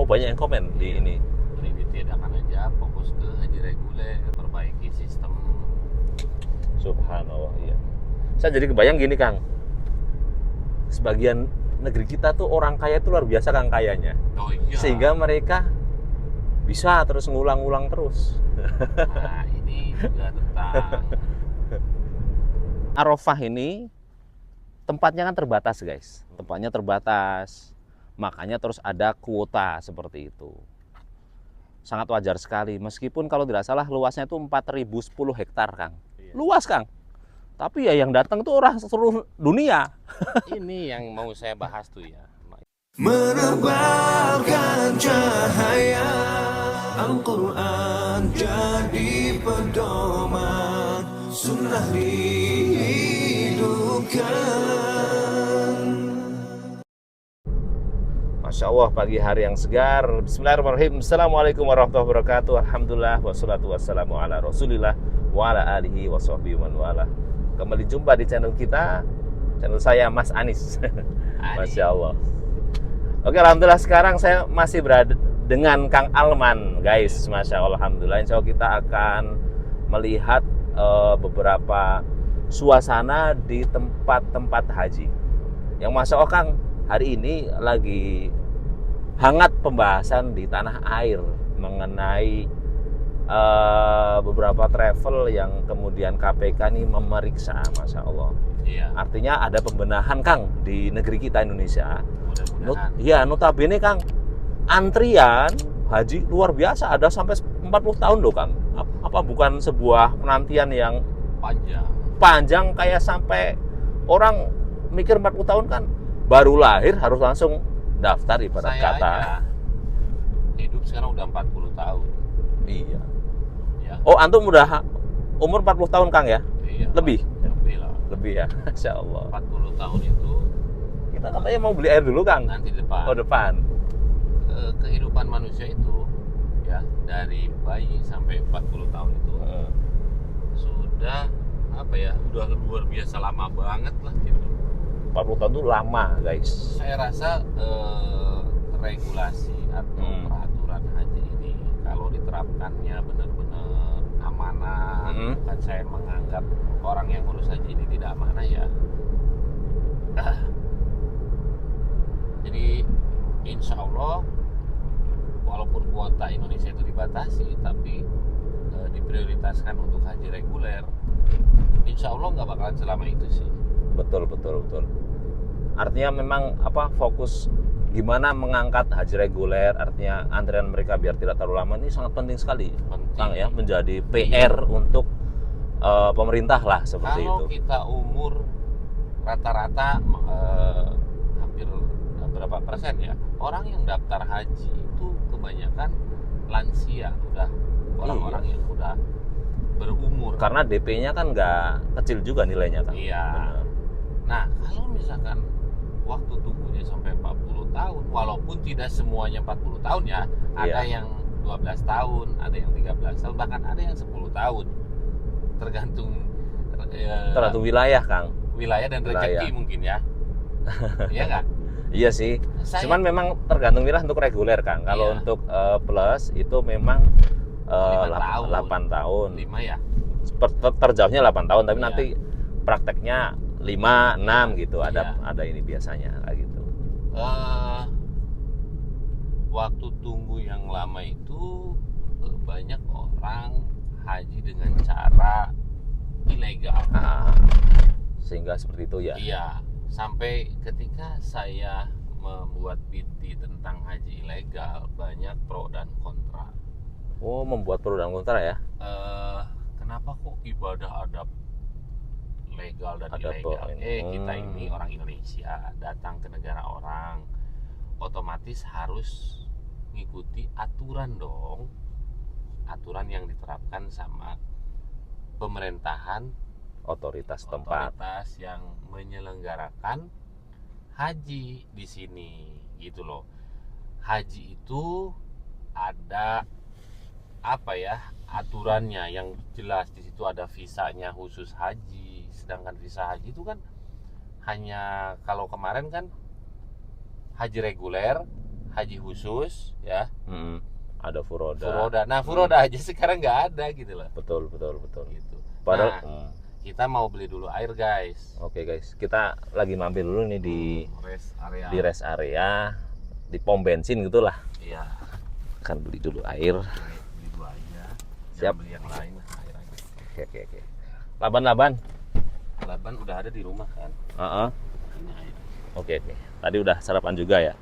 Oh, banyak yang komen di ini. Lebih tiadakan aja, fokus ke haji reguler, perbaiki sistem. Subhanallah, iya. Saya jadi kebayang gini, Kang. Sebagian negeri kita tuh orang kaya itu luar biasa, Kang, kayanya. Oh iya. Sehingga mereka bisa terus ngulang-ulang terus. Nah, ini juga tentang Arafah ini tempatnya kan terbatas, guys. Tempatnya terbatas. Makanya terus ada kuota seperti itu. Sangat wajar sekali. Meskipun kalau tidak salah luasnya itu 4.010 hektar, Kang. Iya. Luas, Kang. Tapi ya yang datang tuh orang seluruh dunia. Ini yang mau saya bahas tuh ya. Menebarkan cahaya Al-Quran jadi pedoman Sunnah dihidupkan. Masya Allah, pagi hari yang segar. Bismillahirrahmanirrahim. Assalamualaikum warahmatullahi wabarakatuh. Alhamdulillah, wassalatu wassalamu ala rasulillah wa ala alihi wa sahbihi man wala. Kembali jumpa di channel kita, channel saya Mas Anis. Masya Allah. Oke, alhamdulillah sekarang saya masih berada dengan Kang Alman, guys. Masya Allah, alhamdulillah. Insya Allah kita akan melihat beberapa suasana di tempat-tempat haji. Yang Masya Allah, Kang, hari ini lagi hangat pembahasan di tanah air mengenai beberapa travel yang kemudian KPK ini memeriksa, Masya Allah. Iya. Artinya ada pembenahan, Kang, di negeri kita Indonesia. Mudah-mudahan. Ya, notabene, Kang, antrian haji luar biasa, ada sampai 40 tahun loh, Kang. Apa bukan sebuah penantian yang panjang kayak sampai orang mikir 40 tahun kan baru lahir harus langsung daftar ibarat Saya kata. aja hidup sekarang udah 40 tahun. Iya. Ya. Oh, antum udah umur 40 tahun, Kang, ya? Iya. Lebih? Lebih lah. Lebih ya. Masya Allah. 40 tahun itu Kita katanya mau beli air dulu, Kang. nanti depan. Oh, depan. Kehidupan manusia itu ya dari bayi sampai 40 tahun itu sudah apa ya, udah luar biasa lama banget lah gitu. 40 tahun itu lama, guys. Saya rasa regulasi atau peraturan haji ini kalau diterapkannya benar-benar amanah, bukan saya menganggap orang yang ngurus haji ini tidak amanah ya. Jadi insya Allah walaupun kuota Indonesia itu dibatasi, tapi diprioritaskan untuk haji reguler, insya Allah nggak bakalan selama itu sih. Betul. Artinya memang fokus gimana mengangkat haji reguler, artinya antrian mereka biar tidak terlalu lama ini sangat penting sekali, Kang, ya, menjadi PR untuk pemerintah lah seperti kalau itu. kita umur rata-rata hampir berapa persen ya orang yang daftar haji itu kebanyakan lansia, udah orang-orang yang udah berumur. Karena DP-nya kan nggak kecil juga nilainya, Kang. Iya. Benar. Nah, kalau misalkan waktu tunggunya sampai 40 tahun, walaupun tidak semuanya 40 tahun ya, ada yang 12 tahun, ada yang 13 tahun, bahkan ada yang 10 tahun. Tergantung wilayah, Kang. Wilayah dan rezeki mungkin ya. Iya nggak? Iya sih. Cuman memang tergantung wilayah untuk reguler, Kang. Kalau untuk plus itu memang 8 tahun. 5 ya? Terjauhnya 8 tahun, tapi nanti prakteknya 5, 6 gitu. Ada ini biasanya kayak gitu. Waktu tunggu yang lama itu banyak orang haji dengan cara ilegal. Sehingga seperti itu ya. Iya, sampai ketika saya membuat PT tentang haji ilegal, banyak pro dan kontra. Oh, membuat pro dan kontra ya? Kenapa kok ibadah ada legal dan ilegal? Kita ini orang Indonesia datang ke negara orang, otomatis harus ngikuti aturan dong. Aturan yang diterapkan sama pemerintahan, otoritas tempat, otoritas yang menyelenggarakan haji di sini gitu loh. Haji itu ada aturannya yang jelas. Di situ ada visanya khusus haji, sedangkan visa haji itu kan hanya, kalau kemarin kan haji reguler, haji khusus ya. Ada furoda. Furoda. Nah, furoda aja sekarang nggak ada gitu loh. Betul. Gitu. Padahal Kita mau beli dulu air, guys. Oke guys, kita lagi mampir dulu nih Rest area. di rest area, di pom bensin gitulah. Iya. Akan beli dulu air. Beli dua aja. Siap. Jangan beli yang lain lah, air aja. Oke. Laban. Laban udah ada di rumah kan. Ini air. Oke. Tadi udah sarapan juga ya.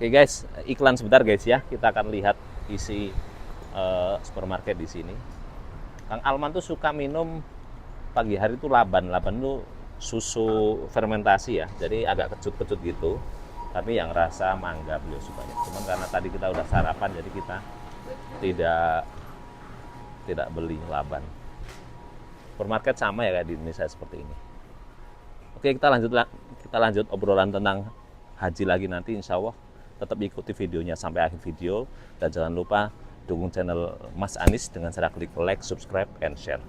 Oke guys, iklan sebentar guys ya. Kita akan lihat isi supermarket di sini. Kang Alman tuh suka minum pagi hari tuh Laban. Laban tuh susu fermentasi ya. Jadi agak kecut-kecut gitu. Tapi yang rasa mangga beliau sukanya. Cuman karena tadi kita udah sarapan jadi kita tidak beli Laban. Supermarket sama ya kayak di Indonesia seperti ini. Oke, kita lanjut obrolan tentang haji lagi nanti insya Allah. Tetap ikuti videonya sampai akhir video dan jangan lupa dukung channel Mas Anies dengan cara klik like, subscribe, and share.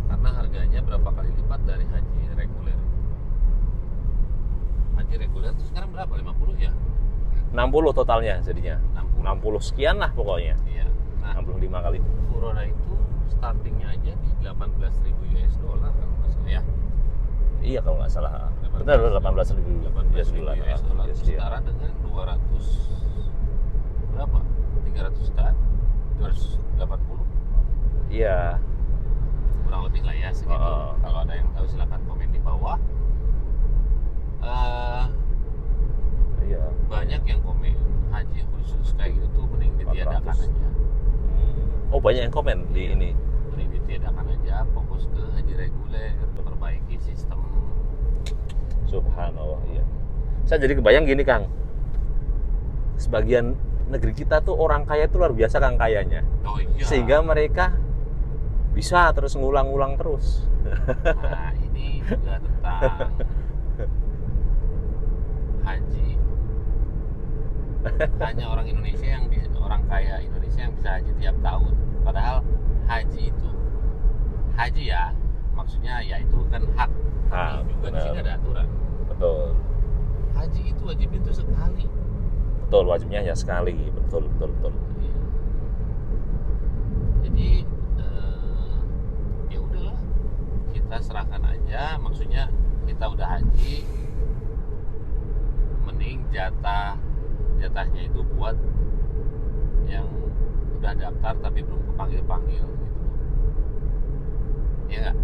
Karena harganya berapa kali lipat dari haji reguler. Haji reguler itu sekarang berapa? 50 ya? 60 totalnya jadinya. 60. 60 sekian lah pokoknya. Iya. Nah, 65 kali. furoda itu startingnya aja di 18.000 US dollar kalau nggak salah ya. Iya kalau nggak salah. Benar 18.000 US dollar. US dollar Yes, iya. setara dengan 200 berapa? 300 jutaan? 280? Iya. Kurang lebih lah ya segitu. Kalau ada yang tahu silakan komen di bawah. Iya. Banyak yang komen haji khusus kayak gitu tuh mending ditiadakan 400. aja. Oh banyak yang komen di ini. Mending ditiadakan aja, fokus ke haji reguler, perbaiki sistem. Subhanallah, iya. Saya jadi kebayang gini Kang. Sebagian negeri kita tuh orang kaya itu luar biasa Kang kayanya. Oh iya. Sehingga mereka bisa terus ngulang-ulang terus. Nah, ini juga tentang haji. Hanya orang Indonesia orang kaya Indonesia yang bisa haji tiap tahun. Padahal haji ya, maksudnya ya itu kan hak. Tapi juga di sini ada aturan. Betul. Haji itu wajibnya itu sekali. Betul, wajibnya hanya sekali. Betul. Iya. Jadi ya udahlah, kita serahkan aja. Maksudnya kita udah haji, mending jatahnya itu buat yang udah daftar tapi belum kepanggil gitu. Ya nggak?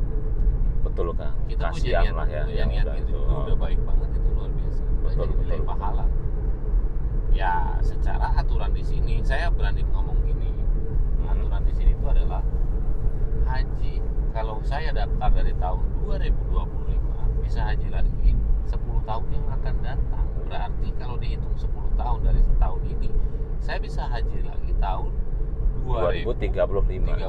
Betul Kang. Kita punya Kasihan lah ya yang niat udah itu itu. udah baik banget, itu luar biasa. Udah Betul, jadi nilai betul. pahala. Ya secara aturan di sini saya berani ngomong gini. Aturan di sini itu adalah haji kalau saya daftar dari tahun 2025 bisa haji lagi 10 tahun yang akan datang. Berarti kalau dihitung 10 tahun dari tahun ini saya bisa haji lagi tahun 2035. 2035.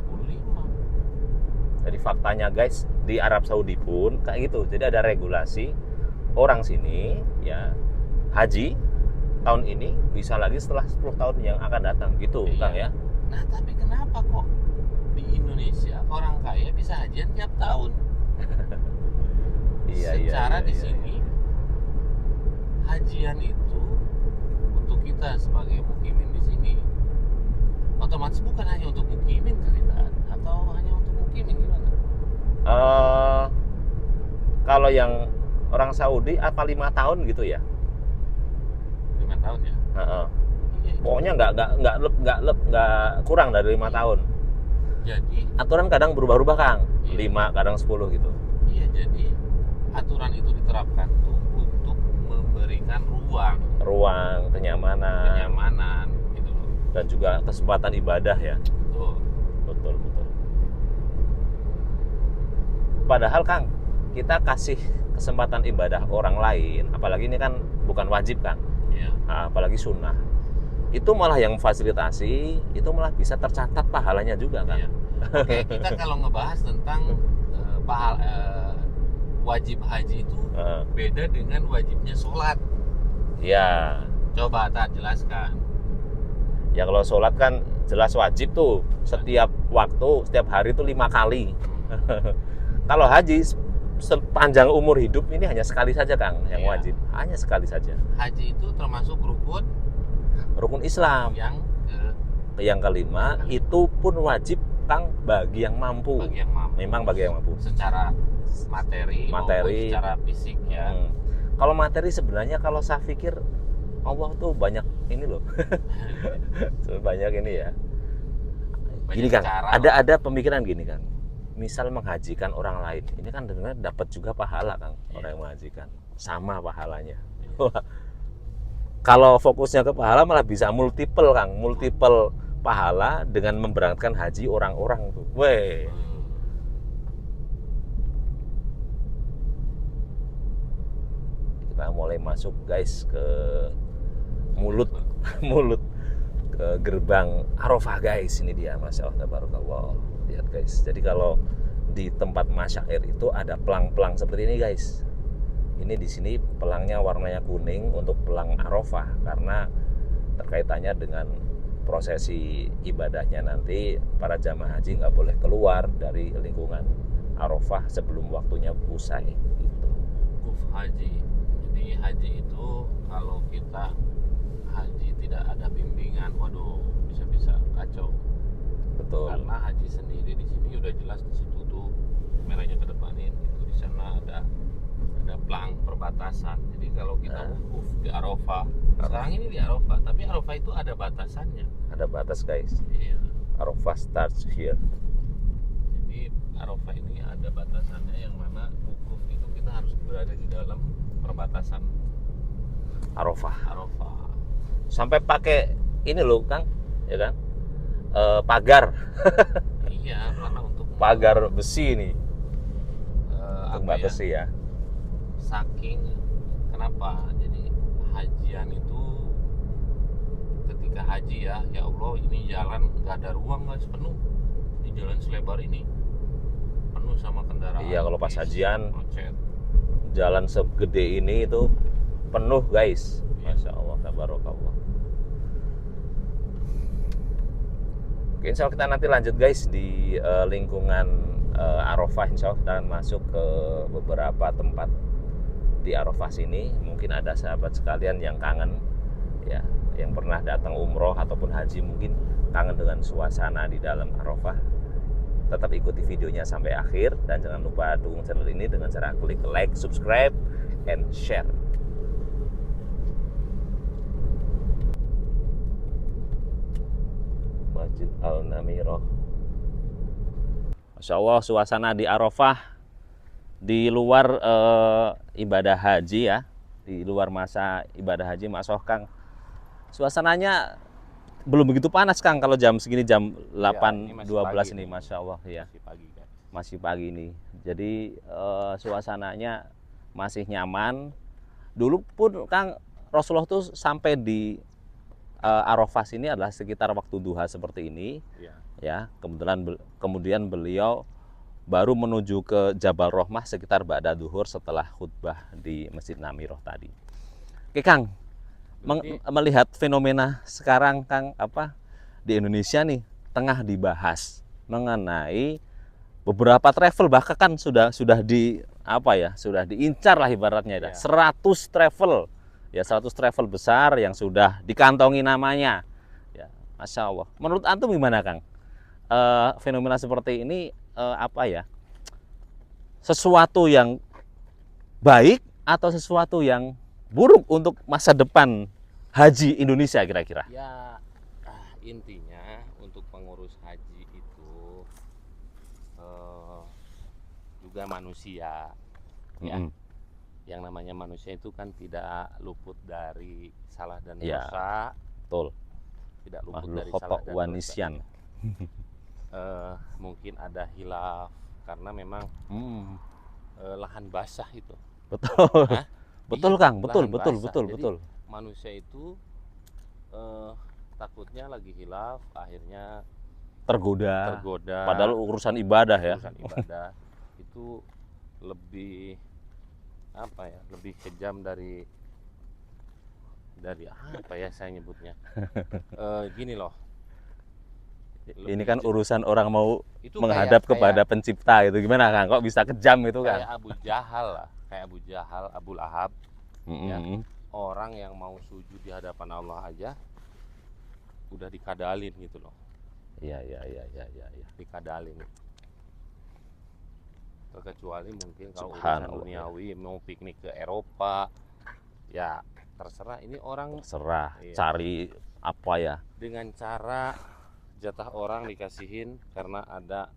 Jadi faktanya guys, di Arab Saudi pun kayak gitu. Jadi ada regulasi orang sini ya haji tahun ini bisa lagi setelah 10 tahun yang akan datang gitu Iya. Kang ya. Nah tapi kenapa kok di Indonesia orang kaya bisa hajian tiap tahun? Secara di sini hajian itu untuk kita sebagai mukimin di sini otomatis bukan hanya untuk mukimin kali Taan, atau hanya untuk mukimin gimana? Kalau yang orang Saudi apa 5 tahun gitu ya? 5 tahun ya? Heeh. Iya, itu. Pokoknya nggak kurang dari 5 tahun. Jadi Aturan kadang berubah-ubah Kang. Iya. 5 kadang 10 gitu. iya, jadi aturan itu diterapkan tuh untuk memberikan Ruang kenyamanan gitu loh. dan juga kesempatan ibadah ya. Betul. Betul. Padahal Kang, kita kasih kesempatan ibadah orang lain, apalagi ini kan bukan wajib kan, Iya. apalagi sunnah. Itu malah yang fasilitasi, itu malah bisa tercatat pahalanya juga kan. Iya. Oke, kita kalau ngebahas tentang wajib haji itu beda dengan wajibnya sholat. Ya, Coba tak jelaskan. ya kalau sholat kan jelas wajib tuh, setiap waktu, setiap hari tuh 5 kali. Kalau haji sepanjang umur hidup ini hanya sekali saja Kang yang Iya. wajib, hanya sekali saja. Haji itu termasuk rukun Rukun Islam. yang Yang kelima itu pun wajib Kang bagi yang mampu. bagi yang mampu. Memang bagi yang mampu. Secara materi maupun secara fisik ya. Kalau materi sebenarnya kalau saya pikir Allah tuh banyak ini loh. Banyak ini ya. Banyak Gini Kang, cara ada pemikiran gini Kang. Misal menghajikan orang lain, ini kan dengan dapat juga pahala Kang, orang yang menghajikan. Sama pahalanya. Kalau fokusnya ke pahala malah bisa multiple Kang, multiple pahala dengan memberangkatkan haji orang-orang tuh. Weh. Kita mulai masuk guys ke mulut mulut ke gerbang Arafah guys. Ini dia, Masya Allah tabarakallah. Lihat guys, jadi kalau di tempat masyair itu ada pelang-pelang seperti ini guys. Ini di sini pelangnya warnanya kuning untuk pelang Arafah karena terkaitannya dengan prosesi ibadahnya nanti para jamaah haji nggak boleh keluar dari lingkungan Arafah sebelum waktunya usai gitu. wukuf haji. Jadi haji itu kalau kita haji tidak ada bimbingan, waduh bisa-bisa kacau. Betul. Karena haji sendiri di sini udah jelas di situ tuh merahnya ke depanin itu di sana ada pelang perbatasan. Jadi kalau kita wukuf di Arafah, sekarang ini di Arafah, tapi Arafah itu ada batasannya. Ada batas guys. Iya. Arafah starts here. Jadi Arafah ini ada batasannya yang mana wukuf itu kita harus berada di dalam perbatasan Arafah. Arafah. Sampai pakai ini loh Kang, ya kan? Pagar, Iya, karena untuk pagar besi nih, apa untuk ya? batasi ya. Saking kenapa? Jadi hajian itu ketika haji ya Allah ini jalan nggak ada ruang guys, penuh di jalan selebar ini penuh sama kendaraan. Iya, kalau pas bis, hajian macet. jalan segede ini itu penuh guys. Iya. Masya Allah tabarakallah. Oke, insya Allah kita nanti lanjut guys di lingkungan Arafah. Insya Allah kita akan masuk ke beberapa tempat di Arafah sini. Mungkin ada sahabat sekalian yang kangen ya, yang pernah datang umroh ataupun haji mungkin kangen dengan suasana di dalam Arafah. Tetap ikuti videonya sampai akhir dan jangan lupa dukung channel ini dengan cara klik like, subscribe, and share. Masjid Al-Namirah. Masya Allah suasana di Arafah di luar ibadah haji ya, di luar masa ibadah haji Mas Kang. Suasananya belum begitu panas Kang kalau jam segini jam 8.12 ini Masya Allah ya. Masih pagi kan. Masih pagi nih. Jadi suasananya masih nyaman. Dulu pun Kang Rasulullah tuh sampai di Arafah ini adalah sekitar waktu duha seperti ini. Iya. Ya, kemudian beliau baru menuju ke Jabal Rahmah sekitar ba'da duhur setelah khutbah di Masjid Namirah tadi. Oke Kang, melihat fenomena sekarang Kang di Indonesia nih tengah dibahas mengenai beberapa travel bahkan sudah sudah diincar lah ibaratnya ya. 100 travel ya, 100 travel besar yang sudah dikantongi namanya ya. Masya Allah, menurut antum gimana Kang? Fenomena seperti ini sesuatu yang baik atau sesuatu yang buruk untuk masa depan haji Indonesia kira-kira? Ya intinya untuk pengurus haji itu juga manusia ya. Yang namanya manusia itu kan tidak luput dari salah dan Ya, dosa. betul. Tidak luput Makhluk dari khotok salah dan wanisyan. dosa. Mungkin ada hilaf karena memang lahan basah itu. Betul. Hah? Betul Iya, Kang, betul lahan betul basah. betul Jadi, betul. manusia itu takutnya lagi hilaf, akhirnya Tergoda. tergoda. Padahal urusan ibadah ya. Urusan ibadah itu lebih lebih kejam dari apa ya saya nyebutnya. Gini loh, Ini kan urusan orang mau Itu menghadap kayak- kepada pencipta gitu. Gimana Kang? Kok bisa kejam itu kayak kan? Abu Jahal lah, kayak Abu Jahal, Abu Lahab, ya. Mm-mm. Orang yang mau sujud di hadapan Allah aja udah dikadalin gitu loh, Iya. dikadalin. Terkecuali mungkin kalau urusan Subhanallah, duniawi mau piknik ke Eropa, ya terserah. Ini orang Serah, Iya. cari apa ya? dengan cara jatah orang dikasihin karena ada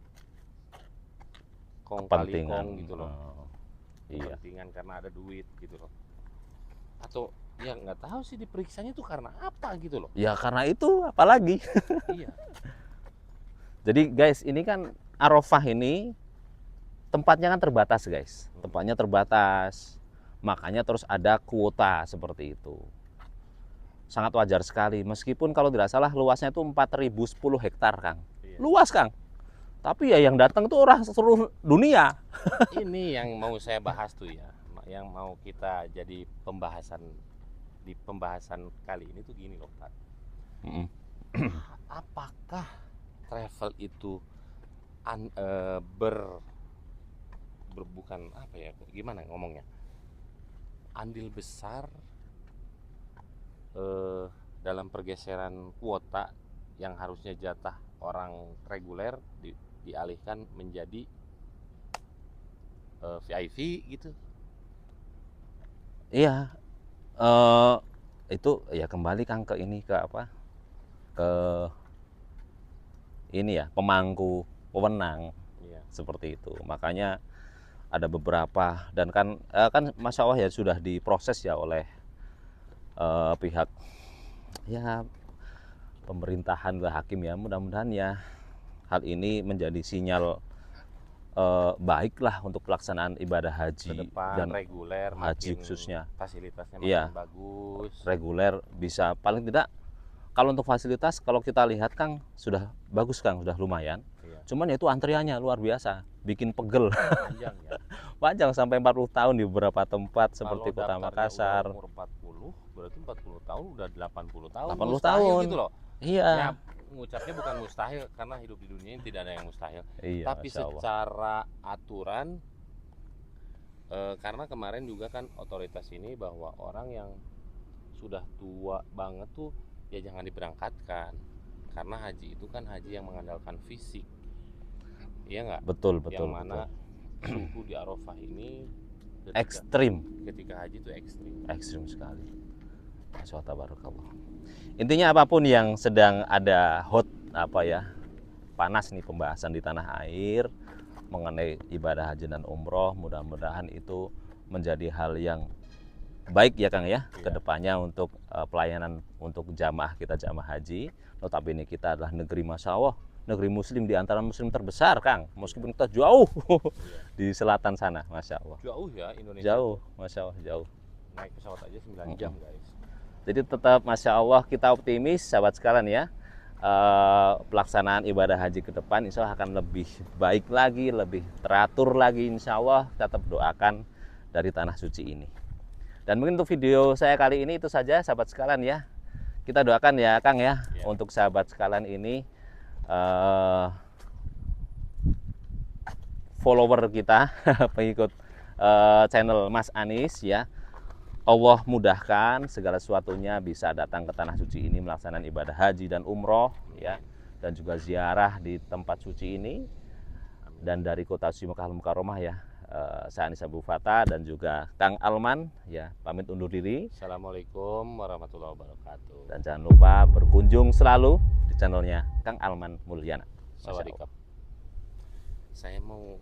kong kali Kepentingan. kong gitu loh, Oh, iya. kepentingan karena ada duit gitu loh. Atau ya nggak tahu sih diperiksanya tuh karena apa gitu loh. Ya karena itu apalagi. Iya. Jadi guys, ini kan Arafah ini tempatnya kan terbatas guys. Tempatnya terbatas. Makanya terus ada kuota seperti itu. Sangat wajar sekali. Meskipun kalau tidak salah luasnya itu 4010 hektar Kang. Iya. Luas Kang. Tapi ya yang datang tuh orang seluruh dunia. Ini yang mau saya bahas tuh ya, yang mau kita jadi pembahasan di pembahasan kali ini tuh gini loh Pak. Mm-mm. Apakah travel itu bukan apa ya, gimana ngomongnya, andil besar dalam pergeseran kuota yang harusnya jatah orang reguler dialihkan menjadi VIP gitu. Iya. Itu ya kembali Kang ke ini, ke apa? Ke ini ya, pemangku wewenang Iya. seperti itu. Makanya ada beberapa dan kan Masya Allah ya sudah diproses ya oleh pihak ya pemerintahan lah, hakim ya. Mudah-mudahan ya hal ini menjadi sinyal baiklah untuk pelaksanaan ibadah Ke haji depan dan reguler haji makin khususnya. fasilitasnya Iya. makin bagus. reguler bisa paling tidak. Kalau untuk fasilitas kalau kita lihat Kang sudah bagus Kang, sudah lumayan. Iya. Cuman ya itu antriannya luar biasa, bikin pegel. Panjang ya. Panjang sampai 40 tahun di beberapa tempat seperti Kalau Kota daftarnya Makassar. udah umur 40, berarti 40 tahun udah 80 tahun. 80 Mustahil tahun. gitu loh. Iya. Ya, ngucapnya bukan mustahil karena hidup di dunia ini tidak ada yang mustahil. Iya, Tapi Masya Allah. secara aturan karena kemarin juga kan otoritas ini bahwa orang yang sudah tua banget tuh ya jangan diberangkatkan. Karena haji itu kan haji yang mengandalkan fisik. Iya nggak? Betul, Yang betul, mana betul. suhu di Arafah ini Ekstrim, ketika haji itu ekstrim. ekstrim sekali. Masya Allah, tabarakallah. Intinya apapun yang sedang ada hot apa ya, panas nih pembahasan di tanah air mengenai ibadah haji dan umroh, mudah-mudahan itu menjadi hal yang baik ya Kang ya, Iya. kedepannya untuk pelayanan untuk jamaah kita, jamaah haji. Notabene kita adalah negeri Masya Allah, negeri muslim di antara muslim terbesar Kang, meskipun kita jauh di selatan sana, Masya Allah. Jauh ya Indonesia. Jauh, Masya Allah, jauh. Naik pesawat aja 9 jam guys. Jadi tetap Masya Allah kita optimis sahabat sekalian ya. Pelaksanaan ibadah haji ke depan insya Allah akan lebih baik lagi, lebih teratur lagi insya Allah. Tetap doakan dari tanah suci ini. Dan mungkin untuk video saya kali ini itu saja sahabat sekalian ya. Kita doakan ya Kang ya, Iya. untuk sahabat sekalian ini follower kita, pengikut channel Mas Anis ya. Allah mudahkan segala sesuatunya bisa datang ke tanah suci ini melaksanakan ibadah haji dan umroh ya, dan juga ziarah di tempat suci ini. Dan dari kota suci Mekah Al-Mukarramah ya, saya Anis Abu Fatah dan juga Kang Alman ya, pamit undur diri. Assalamualaikum warahmatullahi wabarakatuh. Dan jangan lupa berkunjung selalu di channelnya Kang Alman Mulyana. Masya Allah. Sawadikap. Saya mau